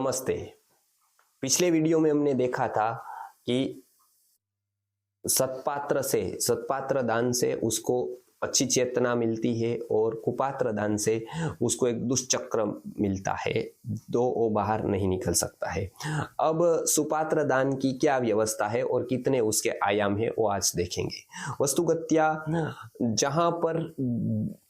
नमस्ते। पिछले वीडियो में हमने देखा था कि सत्पात्र दान से उसको अच्छी चेतना मिलती है और कुपात्र दान से उसको एक दुष्चक्र मिलता है, तो वो बाहर नहीं निकल सकता है। अब सुपात्र दान की क्या व्यवस्था है और कितने उसके आयाम है वो आज देखेंगे। वस्तुगत्या जहां पर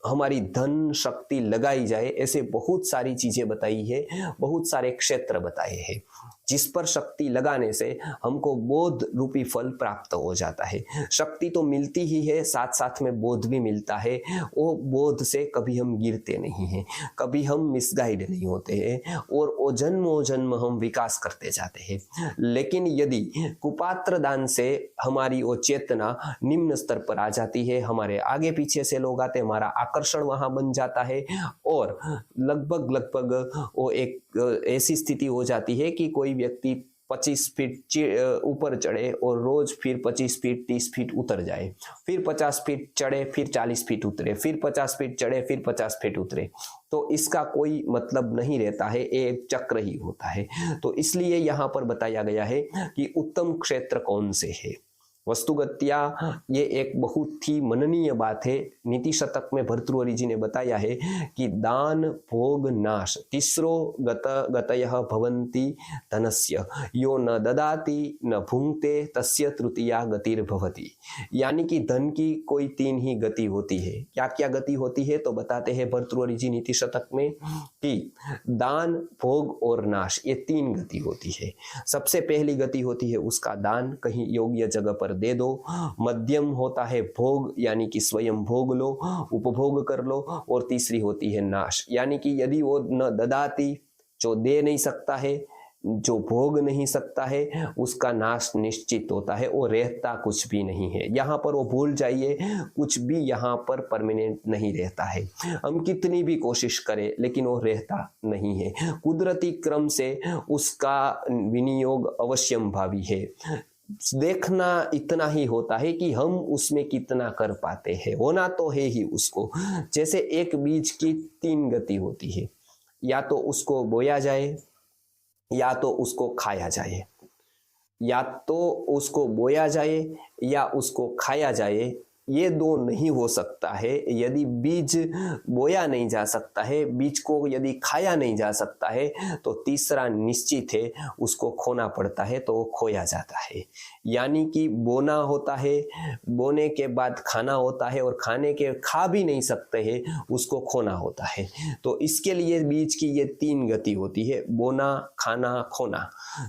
हमारी धन शक्ति लगाई जाए ऐसे बहुत सारी चीजें बताई है, बहुत सारे क्षेत्र बताए हैं जिस पर शक्ति लगाने से हमको बोध रूपी फल प्राप्त हो जाता है। शक्ति तो मिलती ही है, साथ साथ में बोध भी मिलता है। वो बोध से कभी हम गिरते नहीं हैं, कभी हम मिसगाइड नहीं होते हैं और वो जन्मों जन्म हम विकास करते जाते हैं। लेकिन यदि कुपात्र दान से हमारी वो चेतना निम्न स्तर पर आ जाती है, हमारे आगे पीछे से लोग आते, हमारा आकर्षण वहां बन जाता है और लगभग वो एक ऐसी स्थिति हो जाती है कि कोई व्यक्ति 25 फीट ऊपर चढ़े और रोज फिर 25 फीट 30 फीट उतर जाए, फिर 50 फीट चढ़े फिर 40 फीट उतरे, फिर 50 फीट चढ़े फिर 50 फीट उतरे, तो इसका कोई मतलब नहीं रहता है, एक चक्र ही होता है। तो इसलिए यहाँ पर बताया गया है कि उत्तम क्षेत्र कौन से है। वस्तुगत्या ये एक बहुत ही मननीय बात है। नीति शतक में भर्तृहरि जी ने बताया है कि दान भोग नाश तीसरो गतयः भवन्ति धनस्य, यो न ददाति न भुंक्ते तस्य तृतीया गतिर्भवति। यानी कि धन की कोई तीन ही गति होती है। क्या क्या गति होती है तो बताते हैं भर्तृहरि जी नीति शतक में कि दान भोग और नाश ये तीन गति होती है। सबसे पहली गति होती है उसका दान, कहीं योग्य जगह पर दे दो। मध्यम होता है भोग, यानी कि स्वयं भोग लो, उपभोग कर लो। और तीसरी होती है नाश, यानी कि यदि वो न ददाती, जो दे नहीं सकता है, जो भोग नहीं सकता है, उसका नाश निश्चित होता है, वो रहता कुछ भी नहीं है। यहाँ पर वो भूल जाइए, कुछ भी यहाँ पर परमानेंट नहीं रहता है। हम कितनी भी कोशिश करें लेकिन वो रहता नहीं है। कुदरती क्रम से उसका विनियोग अवश्यम भावी है। देखना इतना ही होता है कि हम उसमें कितना कर पाते हैं, होना तो है ही उसको। जैसे एक बीज की तीन गति होती है, या तो उसको बोया जाए, या तो उसको खाया जाए, या तो उसको बोया जाए या उसको खाया जाए। ये दो नहीं हो सकता है। यदि बीज बोया नहीं जा सकता है, बीज को यदि खाया नहीं जा सकता है, तो तीसरा निश्चित है, उसको खोना पड़ता है, तो वो खोया जाता है। यानी कि बोना होता है, बोने के बाद खाना होता है, और खाने के खा भी नहीं सकते हैं, उसको खोना होता है। तो इसके लिए बीज की ये तीन गति होती है, बोना, खाना, खोना।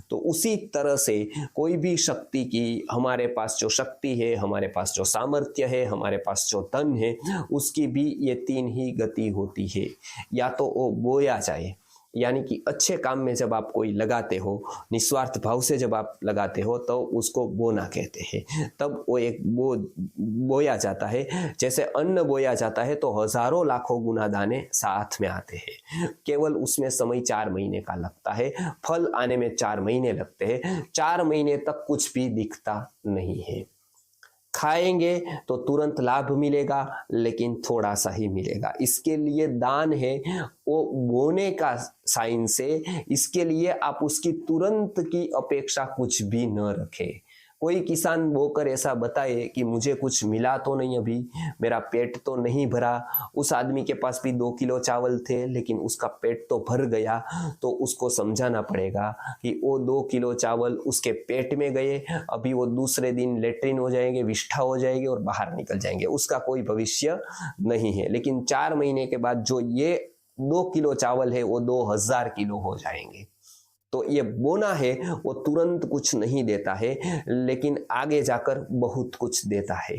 तो उसी तरह से कोई भी शक्ति की, हमारे पास जो शक्ति है, हमारे पास जो सामर्थ्य है, हमारे पास जो धन है, उसकी भी ये तीन ही गति होती है। या तो वो बोया जाए, यानी कि अच्छे काम में जब आप कोई लगाते हो, निस्वार्थ भाव से जब आप लगाते हो, तो उसको बोना कहते हैं। तब वो एक बोया जाता है। जैसे अन्न बोया जाता है तो हजारों लाखों गुना दाने साथ में आते हैं। केवल उसमें समय 4 महीने का लगता है, फल आने में 4 महीने लगते हैं। 4 महीने तक कुछ भी दिखता नहीं है। खाएंगे तो तुरंत लाभ मिलेगा, लेकिन थोड़ा सा ही मिलेगा। इसके लिए दान है वो बोने का साइन से, इसके लिए आप उसकी तुरंत की अपेक्षा कुछ भी न रखें। कोई किसान बोकर ऐसा बताए कि मुझे कुछ मिला तो नहीं, अभी मेरा पेट तो नहीं भरा। उस आदमी के पास भी 2 किलो चावल थे, लेकिन उसका पेट तो भर गया। तो उसको समझाना पड़ेगा कि वो 2 किलो चावल उसके पेट में गए, अभी वो दूसरे दिन लेट्रिन हो जाएंगे, विष्ठा हो जाएंगे और बाहर निकल जाएंगे, उसका कोई भविष्य नहीं है। लेकिन 4 महीने के बाद जो ये 2 किलो चावल है वो 2000 किलो हो जाएंगे। तो ये बोना है वो तुरंत कुछ नहीं देता है, लेकिन आगे जाकर बहुत कुछ देता है।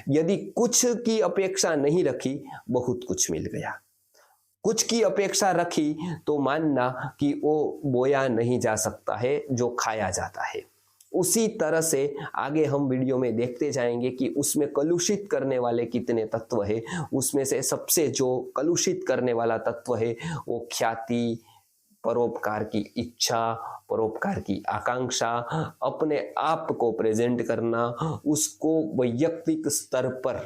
यदि कुछ की अपेक्षा नहीं रखी, बहुत कुछ मिल गया। कुछ की अपेक्षा रखी तो मानना कि वो बोया नहीं जा सकता है, जो खाया जाता है। उसी तरह से आगे हम वीडियो में देखते जाएंगे कि उसमें कलुषित करने वाले कितने तत्व है। उसमें से सबसे जो कलुषित करने वाला तत्व है वो ख्याति, परोपकार की इच्छा, परोपकार की आकांक्षा, अपने आप को प्रेजेंट करना, उसको वैयक्तिक स्तर पर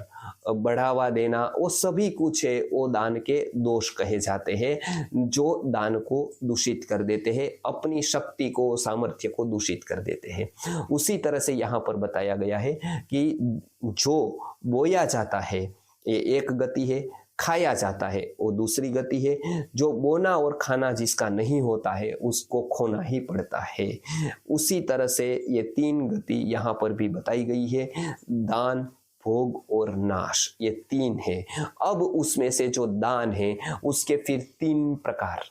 बढ़ावा देना, वो सभी कुछ है वो दान के दोष कहे जाते हैं, जो दान को दूषित कर देते हैं, अपनी शक्ति को, सामर्थ्य को दूषित कर देते हैं। उसी तरह से यहाँ पर बताया गया है कि जो बोया जाता है ये एक गति है, खाया जाता है वो दूसरी गति है, जो बोना और खाना जिसका नहीं होता है उसको खोना ही पड़ता है। उसी तरह से ये तीन गति यहाँ पर भी बताई गई है, दान, भोग और नाश, ये तीन है। अब उसमें से जो दान है उसके फिर तीन प्रकार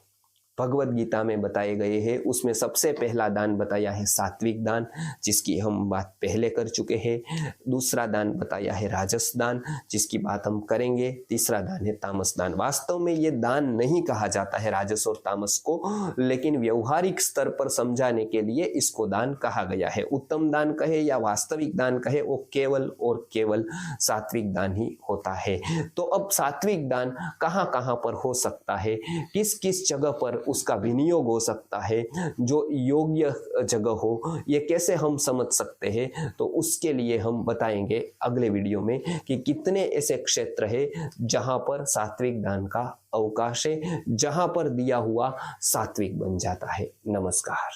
भगवत गीता में बताए गए हैं। उसमें सबसे पहला दान बताया है सात्विक दान, जिसकी हम बात पहले कर चुके हैं। दूसरा दान बताया है राजस दान, जिसकी बात हम करेंगे। तीसरा दान है तामस दान। वास्तव में ये दान नहीं कहा जाता है राजस और तामस को, लेकिन व्यवहारिक स्तर पर समझाने के लिए इसको दान कहा गया है। उत्तम दान कहे या वास्तविक दान कहे, वो केवल और केवल सात्विक दान ही होता है। तो अब सात्विक दान कहाँ कहाँ पर हो सकता है, किस किस जगह पर उसका विनियोग हो सकता है, जो योग्य जगह हो, ये कैसे हम समझ सकते हैं, तो उसके लिए हम बताएंगे अगले वीडियो में कि कितने ऐसे क्षेत्र है जहां पर सात्विक दान का अवकाश है, जहां पर दिया हुआ सात्विक बन जाता है। नमस्कार।